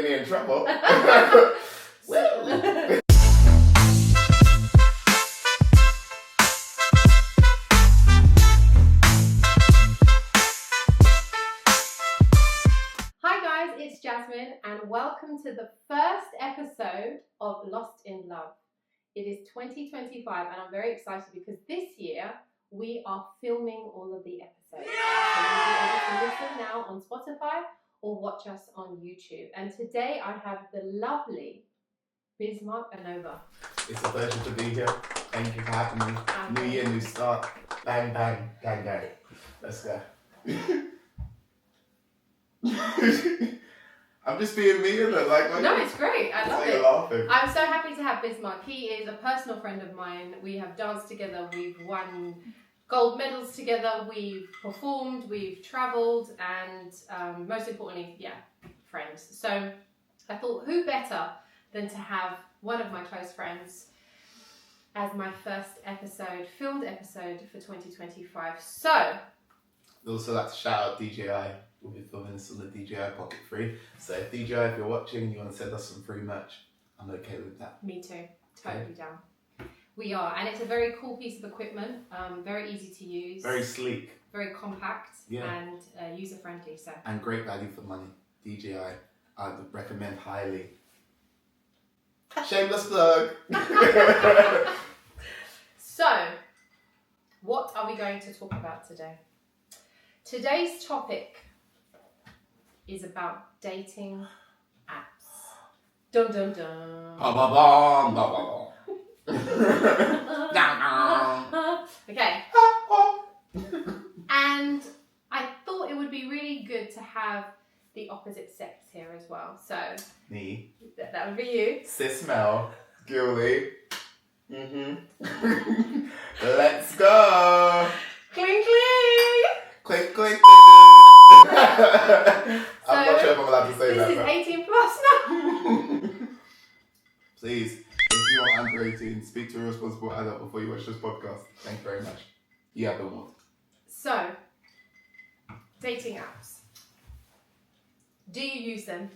get me in trouble. Hi guys, it's Jazmine and welcome to the first episode of Lost in Love. It is 2025 and I'm very excited because this year we are filming all of the episodes. So you'll be able to listen now on Spotify or watch us on YouTube. And today I have the lovely Bismark Anobah. It's a pleasure to be here. Thank you for having me. New year, new start. Bang, bang, gang, gang. Let's go. I'm just being me, isn't it? No, it's great. I love it. Laughing. I'm so happy to have Bismark. He is a personal friend of mine. We have danced together. We've won gold medals together. We've performed. We've travelled, and most importantly, friends. So I thought, who better than to have one of my close friends as my first filmed episode for 2025. So I'd also like to shout out DJI. We'll be filming this on the DJI Pocket 3. So if DJI, if you're watching and you want to send us some free merch, I'm okay with that. Me too. Totally down. We are. And it's a very cool piece of equipment. Very easy to use. Very sleek. Very compact and user-friendly. So. And great value for money. DJI, I'd recommend highly. Shameless plug. So, what are we going to talk about today? Today's topic is about dating apps. Dun dun dun. Ba ba bum, ba ba bum. Okay. And I thought it would be really good to have the opposite sex here as well. So Me. that would be you. Sis Mel. Gilly. Let's go. Cling cling. Click, click, click. I'm not sure if I'm allowed to say that. This is 18 plus now. Please, if you're under 18, speak to a responsible adult before you watch this podcast. Thank you very much. You have the warned. So, dating apps. Do you use them?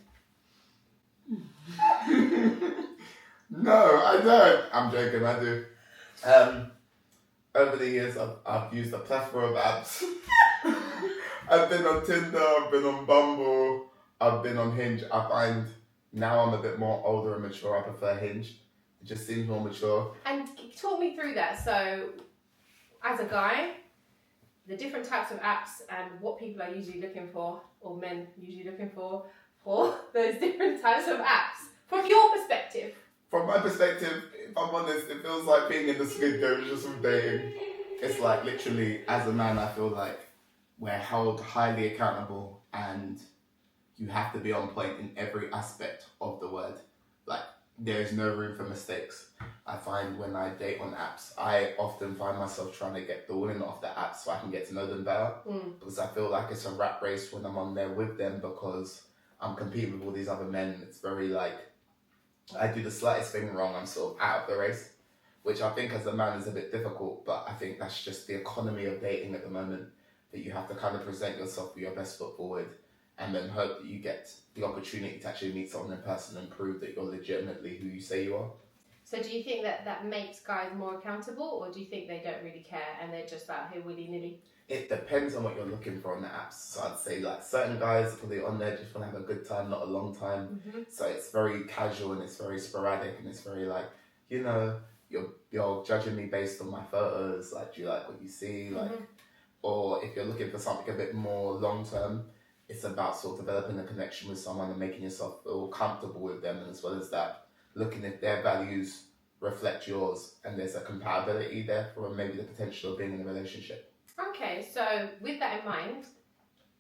No, I don't. I'm joking, I do. Over the years, I've used a plethora of apps. I've been on Tinder, I've been on Bumble, I've been on Hinge. I find now I'm a bit more older and mature. I prefer Hinge. It just seems more mature. And talk me through that. So, as a guy, the different types of apps and what people are usually looking for, or men usually looking for those different types of apps, from your perspective. From my perspective, if I'm honest, it feels like being in the Squid Game just from dating. It's like literally, as a man, I feel like we're held highly accountable and you have to be on point in every aspect of the word. Like, there is no room for mistakes. I find when I date on apps, I often find myself trying to get the women off the app so I can get to know them better. Because I feel like it's a rat race when I'm on there with them because I'm competing with all these other men. It's very like, I do the slightest thing wrong, I'm sort of out of the race, which I think as a man is a bit difficult, but I think that's just the economy of dating at the moment, that you have to kind of present yourself with your best foot forward and then hope that you get the opportunity to actually meet someone in person and prove that you're legitimately who you say you are. So do you think that makes guys more accountable, or do you think they don't really care and they're just out here willy-nilly? It depends on what you're looking for on the apps. So I'd say like certain guys are probably on there just want to have a good time, not a long time. So it's very casual and it's very sporadic and it's very like, you know, you're judging me based on my photos. Like, do you like what you see? Like, or if you're looking for something a bit more long term, it's about sort of developing a connection with someone and making yourself feel comfortable with them, and as well as that, looking if their values reflect yours and there's a compatibility there for maybe the potential of being in a relationship. Okay, so with that in mind,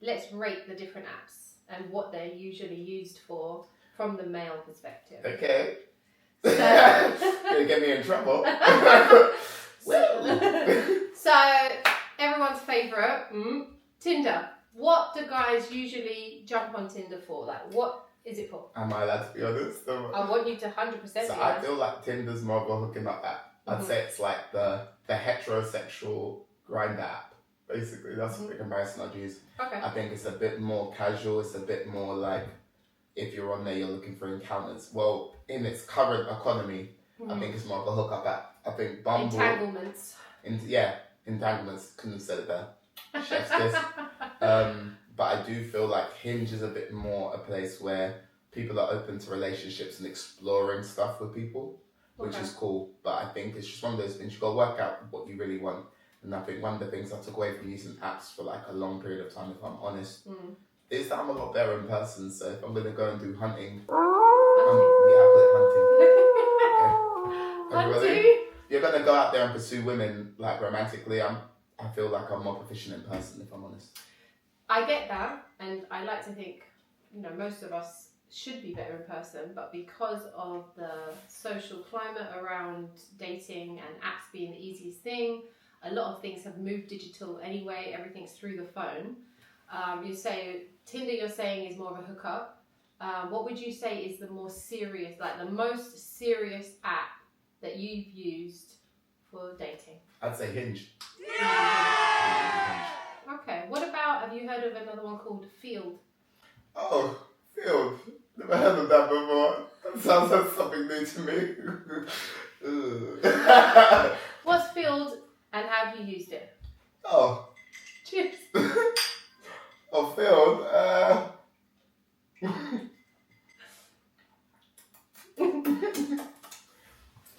let's rate the different apps and what they're usually used for from the male perspective. Okay. So, gonna get me in trouble. So everyone's favourite, Tinder. What do guys usually jump on Tinder for? Like, what is it for? Am I allowed to be honest? I want you to 100% be So I honest. feel like Tinder's more of a hooking up app. I'd say it's like the heterosexual grinder app. Basically, that's the comparison I'd use. Okay. I think it's a bit more casual. It's a bit more like if you're on there, you're looking for encounters. Well, in its current economy, I think it's more of a hookup app. I think Bumble... Entanglements. Entanglements. Couldn't have said it better. Chef's kiss. But I do feel like Hinge is a bit more a place where people are open to relationships and exploring stuff with people, which is cool. But I think it's just one of those things, you've got to work out what you really want. And I think one of the things I took away from using apps for like a long period of time, if I'm honest, is that I'm a lot better in person. So if I'm going to go and do hunting, I play hunting. Okay. Everybody, you're going to go out there and pursue women like romantically. I feel like I'm more proficient in person, if I'm honest. I get that, and I like to think, most of us should be better in person, but because of the social climate around dating and apps being the easiest thing, a lot of things have moved digital anyway. Everything's through the phone. You say Tinder, you're saying, is more of a hookup. What would you say is the more serious, like the most serious app that you've used for dating? I'd say Hinge. Okay. What about, have you heard of another one called Field? Oh, Field. Never heard of that before. That sounds like something new to me. What's Field and have you used it? Oh. Cheers. Oh, Field.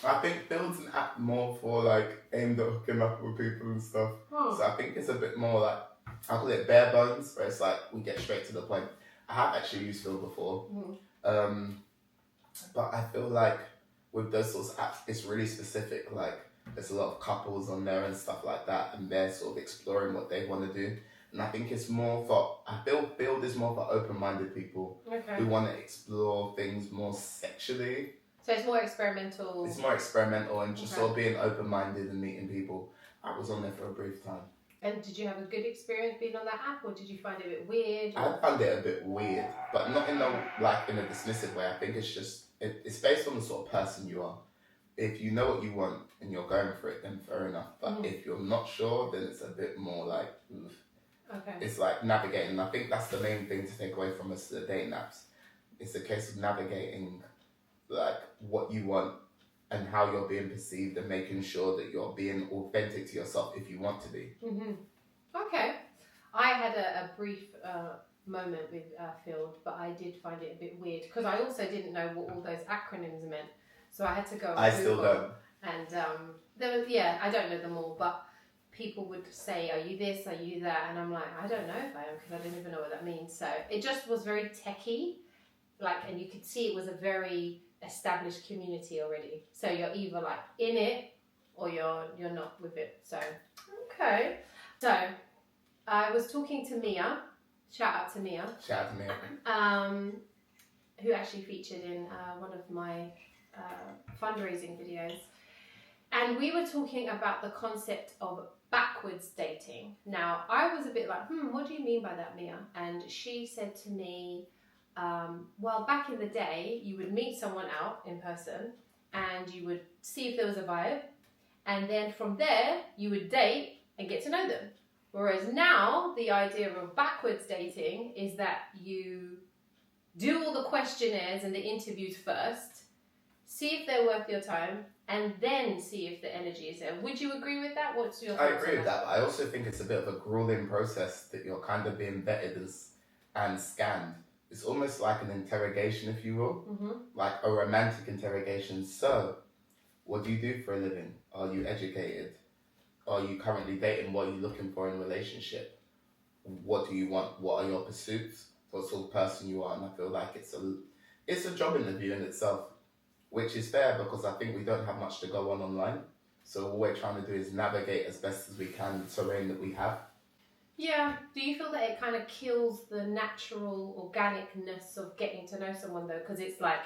I think Field's an app more for like aimed at hooking up with people and stuff. So I think it's a bit more like, I call it bare bones, where it's like we get straight to the point. I have actually used Field before. But I feel like with those sorts of apps, it's really specific. Like there's a lot of couples on there and stuff like that, and they're sort of exploring what they want to do. And I think it's more for, I feel Field is more for open-minded people who want to explore things more sexually. So it's more experimental. It's more experimental and just sort of being open-minded and meeting people. I was on there for a brief time. And did you have a good experience being on that app, or did you find it a bit weird? I found it a bit weird, but not in a dismissive way. I think it's just, it's based on the sort of person you are. If you know what you want and you're going for it, then fair enough. But if you're not sure, then it's a bit more like, it's like navigating. And I think that's the main thing to take away from us, the dating apps. It's a case of navigating like what you want and how you're being perceived, and making sure that you're being authentic to yourself if you want to be. Okay. I had a brief moment with Field, but I did find it a bit weird because I also didn't know what all those acronyms meant. So I had to go I still don't. And there was, I don't know them all, but people would say, are you this, are you that? And I'm like, I don't know if I am, because I don't even know what that means. So it just was very techie, and you could see it was a very established community already. So you're either like in it or you're not with it. So okay. So I was talking to Mia. Shout out to Mia. Who actually featured in one of my fundraising videos. And we were talking about the concept of backwards dating. Now, I was a bit like, what do you mean by that, Mia? And she said to me, well, back in the day, you would meet someone out in person and you would see if there was a vibe. And then from there, you would date and get to know them. Whereas now, the idea of backwards dating is that you do all the questionnaires and the interviews first, see if they're worth your time, and then see if the energy is there. Would you agree with that? What's your thoughts? I agree with that. But I also think it's a bit of a grueling process that you're kind of being vetted and scanned. It's almost like an interrogation, if you will, like a romantic interrogation. So, what do you do for a living? Are you educated? Are you currently dating? What are you looking for in a relationship? What do you want? What are your pursuits? What sort of person you are? And I feel like it's a job interview in itself, which is fair because I think we don't have much to go on online. So all we're trying to do is navigate as best as we can the terrain that we have. Yeah. Do you feel that it kind of kills the natural organicness of getting to know someone though? Because it's like,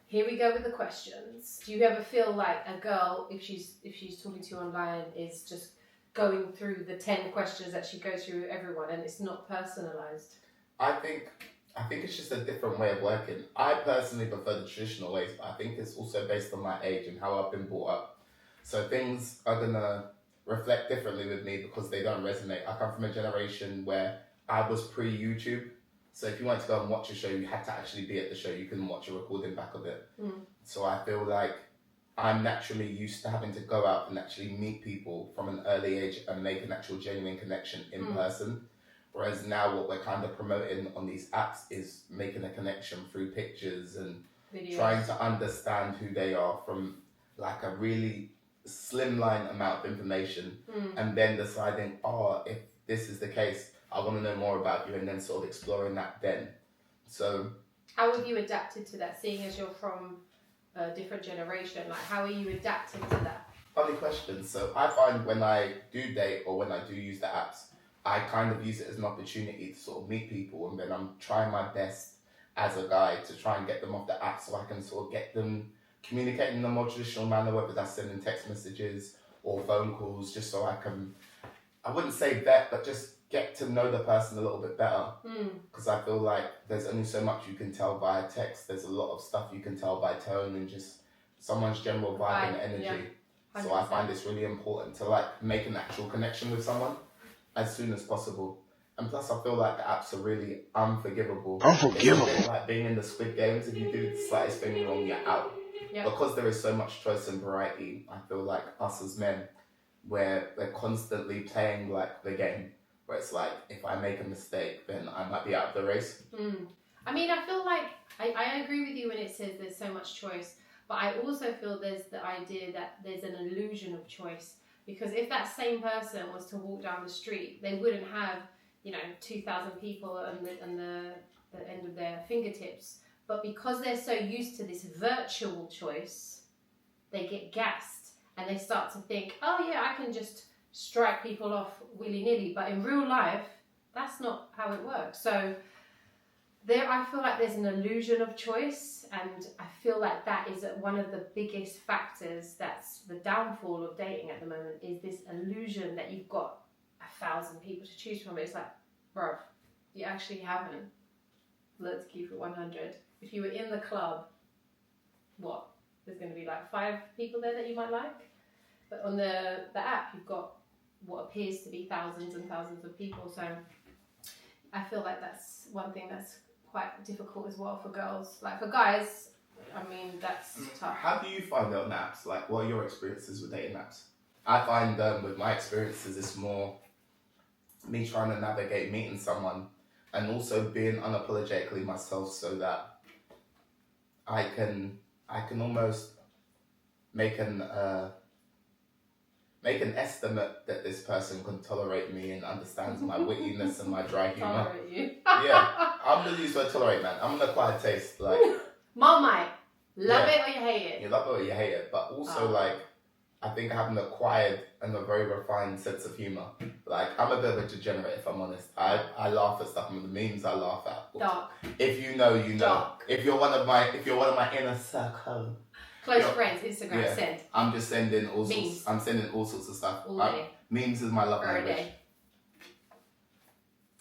here we go with the questions. Do you ever feel like a girl, if she's talking to you online, is just going through the 10 questions that she goes through with everyone and it's not personalised? I think it's just a different way of working. I personally prefer the traditional ways, but I think it's also based on my age and how I've been brought up. So things are going to reflect differently with me because they don't resonate. I come from a generation where I was pre-YouTube. So if you wanted to go and watch a show, you had to actually be at the show. You couldn't watch a recording back of it. So I feel like I'm naturally used to having to go out and actually meet people from an early age and make an actual genuine connection in person. Whereas now what we're kind of promoting on these apps is making a connection through pictures and Videos. trying to understand who they are from like a really slimline amount of information, and then deciding, if this is the case, I want to know more about you, and then sort of exploring that then. So how have you adapted to that, seeing as you're from a different generation? Like, how are you adapting to that? Funny question. So I find when I do date or when I do use the apps, I kind of use it as an opportunity to sort of meet people, and then I'm trying my best as a guy to try and get them off the app so I can sort of get them communicating in a more traditional manner, whether that's sending text messages or phone calls, just so I can, I wouldn't say vet, but just get to know the person a little bit better. Because I feel like there's only so much you can tell via text. There's a lot of stuff you can tell by tone and just someone's general vibe and energy. Yeah, so I find it's really important to like make an actual connection with someone as soon as possible. And plus I feel like the apps are really unforgivable. It's a bit like being in the Squid Games. If you do the slightest thing wrong, you're out. Yep. Because there is so much choice and variety, I feel like us as men, we're constantly playing like the game. Where it's like, if I make a mistake, then I might be out of the race. I mean, I feel like I agree with you when it says there's so much choice, but I also feel there's the idea that there's an illusion of choice. Because if that same person was to walk down the street, they wouldn't have, 2,000 people on the end of their fingertips. But because they're so used to this virtual choice, they get gassed and they start to think, oh yeah, I can just strike people off willy-nilly. But in real life, that's not how it works. So I feel like there's an illusion of choice, and I feel like that is one of the biggest factors that's the downfall of dating at the moment, is this illusion that you've got 1,000 people to choose from. It's like, bruv, you actually haven't. Let's keep it 100. If you were in the club, there's going to be like 5 people there that you might like. But on the app, you've got what appears to be thousands and thousands of people. So I feel like that's one thing that's quite difficult as well for girls. Like for guys, I mean, that's tough. How do you find it on apps? Like, what are your experiences with dating apps? I find with my experiences, it's more me trying to navigate meeting someone and also being unapologetically myself, so that I can almost make an estimate that this person can tolerate me and understands my wittiness and my dry humor. Tolerate you. Yeah, I'm gonna use the word tolerate, man. I'm an acquired taste. Like, Marmite, love it or you hate it. You love it or you hate it, but also like, I think I have an acquired and a very refined sense of humor. Like, I'm a bit of a degenerate, if I'm honest. I laugh at stuff, and the memes I laugh at. Dark. If you know, you know. Dark. If you're one of my inner circle. Close friends, Instagram, send. I'm just sending all memes. sorts. I'm sending all sorts of stuff. All day. Memes is my love Every language. day.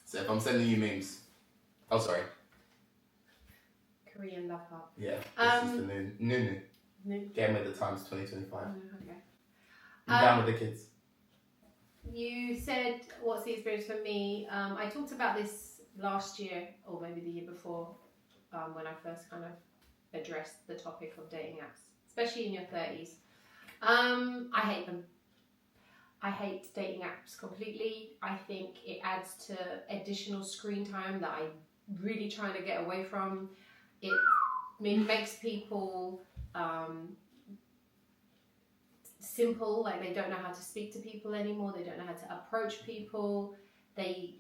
So if I'm sending you memes, oh sorry. Korean love heart. Yeah. This is the new. Game of the Times 2025. Okay. I'm down with the kids. You said, what's the experience for me? I talked about this last year, or maybe the year before, when I first kind of addressed the topic of dating apps, especially in your 30s. I hate them. I hate dating apps completely. I think it adds to additional screen time that I'm really trying to get away from. It makes people simple, like they don't know how to speak to people anymore. They don't know how to approach people. They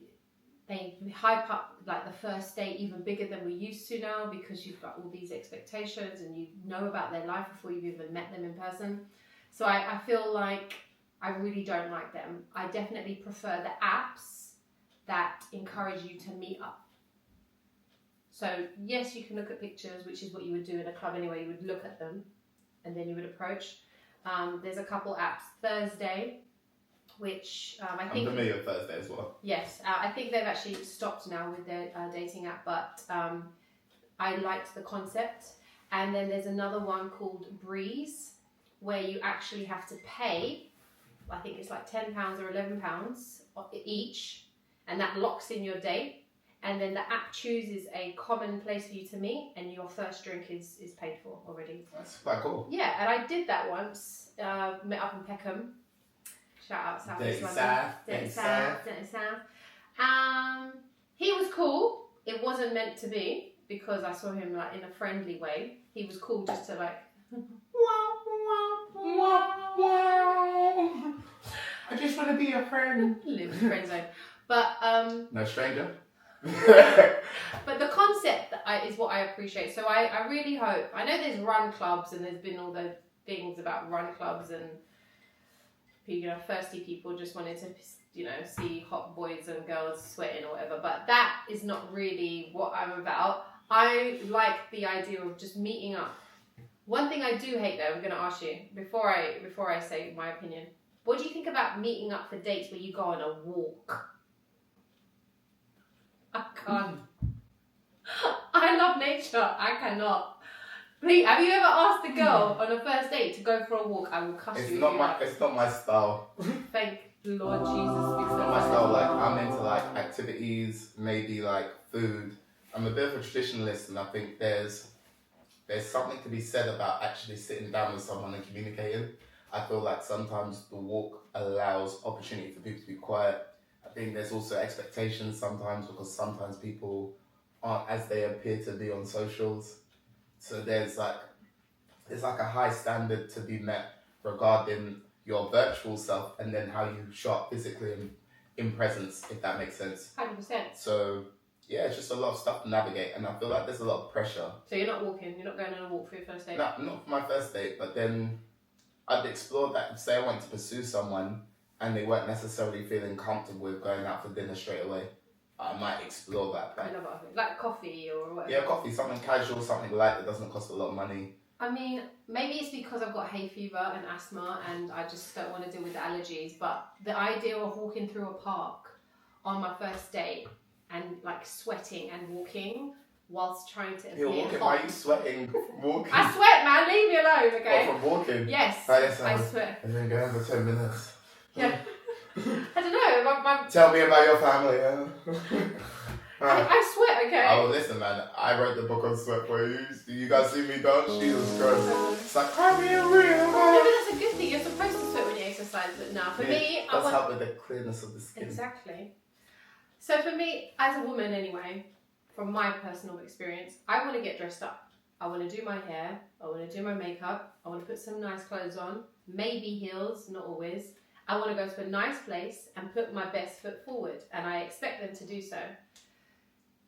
hype up like the first date even bigger than we used to now, because you've got all these expectations and you know about their life before you've even met them in person. So I feel like I really don't like them. I definitely prefer the apps that encourage you to meet up. So yes, you can look at pictures, which is what you would do in a club anyway. You would look at them and then you would approach. There's a couple apps. Thursday, which I think... I'm familiar with Thursday as well. Yes, I think they've actually stopped now with their dating app, but I liked the concept. And then there's another one called Breeze, where you actually have to pay, I think it's like £10 or £11 each, and that locks in your date. and then the app chooses a common place for you to meet, and your first drink is paid for already. That's quite cool. Yeah, and I did that once. Met up in Peckham. Shout out South East London. Dirty South. He was cool. It wasn't meant to be because I saw him like in a friendly way. He was cool just to like. I just want to be your friend. Live in the friend zone, but no stranger. But the concept is what I appreciate. So I really hope. I know there's run clubs and there's been all the things about run clubs and thirsty people just wanted to see hot boys and girls sweating or whatever. But that is not really what I'm about. I like the idea of just meeting up. One thing I do hate though, I'm going to ask you before I say my opinion. What do you think about meeting up for dates where you go on a walk? I can't. I love nature. I cannot. Please, have you ever asked a girl on a first date to go for a walk? I will cuss you. It's not my style. Thank Lord Jesus. It's not my style. Like I'm into like activities, maybe like food. I'm a bit of a traditionalist, and I think there's something to be said about actually sitting down with someone and communicating. I feel like sometimes the walk allows opportunity for people to be quiet. I think there's also expectations sometimes because sometimes people aren't as they appear to be on socials. So there's like a high standard to be met regarding your virtual self and then how you show up physically in presence, if that makes sense. 100%. So yeah, it's just a lot of stuff to navigate, and I feel like there's a lot of pressure. So you're not walking, you're not going on a walk for your first date? No, not for my first date, but then I'd explore that. Say I wanted to pursue someone and they weren't necessarily feeling comfortable with going out for dinner straight away, I might explore that. Like coffee or whatever. Yeah, coffee, something casual, something light that doesn't cost a lot of money. I mean, maybe it's because I've got hay fever and asthma and I just don't want to deal with the allergies, but the idea of walking through a park on my first date and like sweating and walking whilst trying to appear walking. hot. Why are you sweating from walking? I sweat, man. Leave me alone, okay? From walking? Yes, yes, I sweat. I've been going for 10 minutes. Yeah. I don't know. Tell me about your family. I sweat, okay? Oh, listen, man. I wrote the book on sweat for you. You guys see me dance? Jesus Christ. It's like, I'm here real. No, but that's a good thing. You're supposed to sweat when you exercise, but no. For me, I want... help with the clearness of the skin. Exactly. So for me, as a woman anyway, from my personal experience, I want to get dressed up. I want to do my hair. I want to do my makeup. I want to put some nice clothes on. Maybe heels, not always. I want to go to a nice place and put my best foot forward. And I expect them to do so.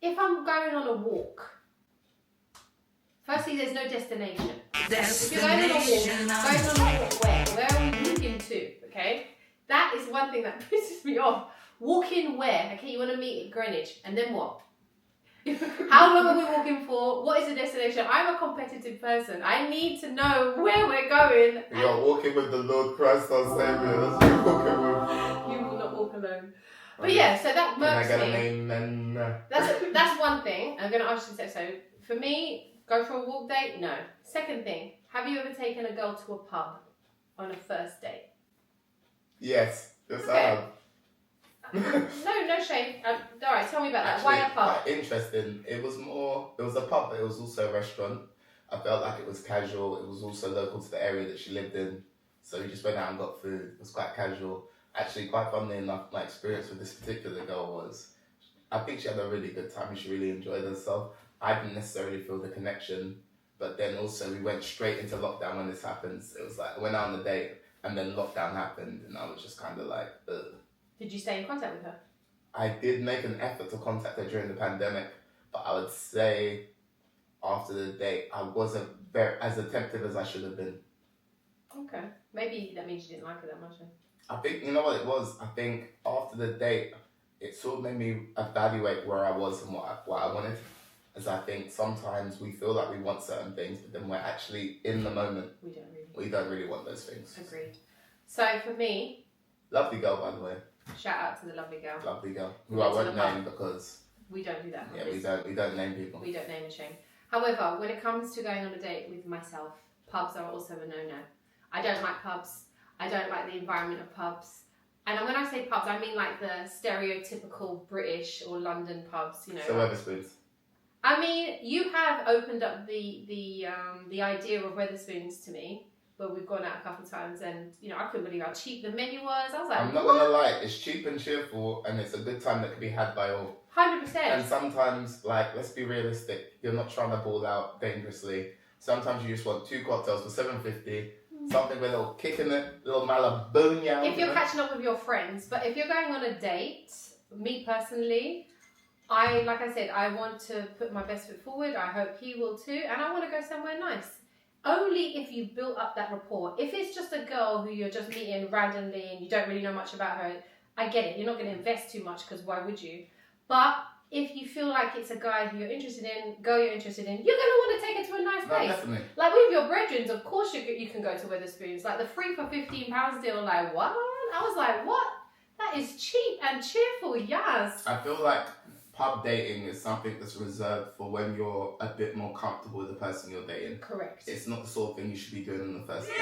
If I'm going on a walk, firstly, there's no destination. If you're going on a walk where? Where are we walking to? Okay? That is one thing that pisses me off. Walking where? Okay, you want to meet at Greenwich, and then what? How long are we walking for? What is the destination? I'm a competitive person. I need to know where we're going. You're walking with the Lord Christ our Saviour. That's what you're walking with. You will not walk alone. But yeah, so that works Can I me. get a name? That's one thing. I'm going to ask you this. So for me, go for a walk date? No. Second thing, have you ever taken a girl to a pub on a first date? Yes. Yes, Okay. I have. No shame. Alright, tell me about that. Actually, Why a pub? quite interesting. It was a pub, but it was also a restaurant. I felt like it was casual. It was also local to the area that she lived in. So we just went out and got food. It was quite casual. Actually, quite funnily enough, my experience with this particular girl was, I think she had a really good time and she really enjoyed herself. I didn't necessarily feel the connection, but then also we went straight into lockdown when this happens. It was like, I went out on the date and then lockdown happened and I was just kind of like, ugh. Did you stay in contact with her? I did make an effort to contact her during the pandemic, but I would say after the date, I wasn't very as attentive as I should have been. Okay. Maybe that means you didn't like her that much then. I think, you know what it was? I think after the date, it sort of made me evaluate where I was and what I wanted. As I think sometimes we feel like we want certain things, but then we're actually in the moment. We don't really want those things. Agreed. So for me... Lovely girl, by the way. Shout out to the lovely girl. Lovely girl. Who I won't name because... We don't do that. Yeah, we don't name people. We don't name and shame. However, when it comes to going on a date with myself, pubs are also a no-no. I don't like pubs. I don't like the environment of pubs. And when I say pubs, I mean like the stereotypical British or London pubs, you know. So Wetherspoons. I mean, you have opened up the idea of Wetherspoons to me, but we've gone out a couple of times, and you know, I couldn't believe how cheap the menu was. I was like, I'm not what? gonna lie, it's cheap and cheerful, and it's a good time that can be had by all. 100%. And sometimes, like, let's be realistic, you're not trying to ball out dangerously. Sometimes you just want 2 cocktails for $7.50, something with a little kick in it, a little Malabunya. If you're catching up with your friends, but if you're going on a date, me personally, like I said, I want to put my best foot forward. I hope he will too, and I want to go somewhere nice. Only if you build up that rapport. If it's just a girl who you're just meeting randomly and you don't really know much about her, I get it. You're not going to invest too much because why would you? But if you feel like it's a guy who you're interested in, girl you're interested in, you're going to want to take it to a nice place. Definitely. Like with your brethren, of course you can go to Wetherspoons. Like the 3 for £15 deal, like what? I was like, what? That is cheap and cheerful, yes. I feel like pub dating is something that's reserved for when you're a bit more comfortable with the person you're dating. Correct. It's not the sort of thing you should be doing on the first date.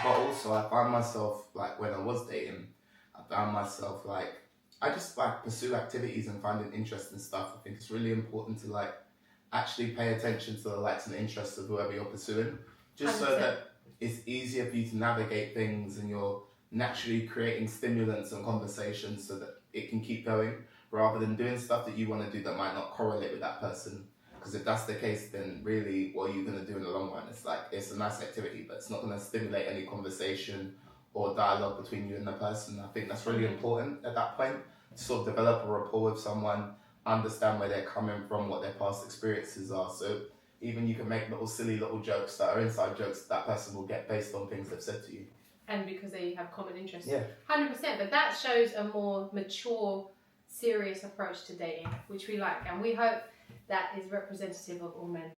But also, I found myself, like, when I was dating, I found myself, like, I just, like, pursue activities and find an interest in stuff. I think it's really important to, like, actually pay attention to the likes and interests of whoever you're pursuing. Just 100%. so that it's easier for you to navigate things and you're naturally creating stimulants and conversations so that it can keep going, rather than doing stuff that you want to do that might not correlate with that person. Because if that's the case, then really what are you going to do in the long run? It's like, it's a nice activity, but it's not going to stimulate any conversation or dialogue between you and the person. I think that's really important at that point, to sort of develop a rapport with someone, understand where they're coming from, what their past experiences are. So even you can make silly little jokes that are inside jokes that person will get based on things they've said to you. And because they have common interests. Yeah. 100%. But that shows a more mature, serious approach to dating, which we like. And we hope that is representative of all men.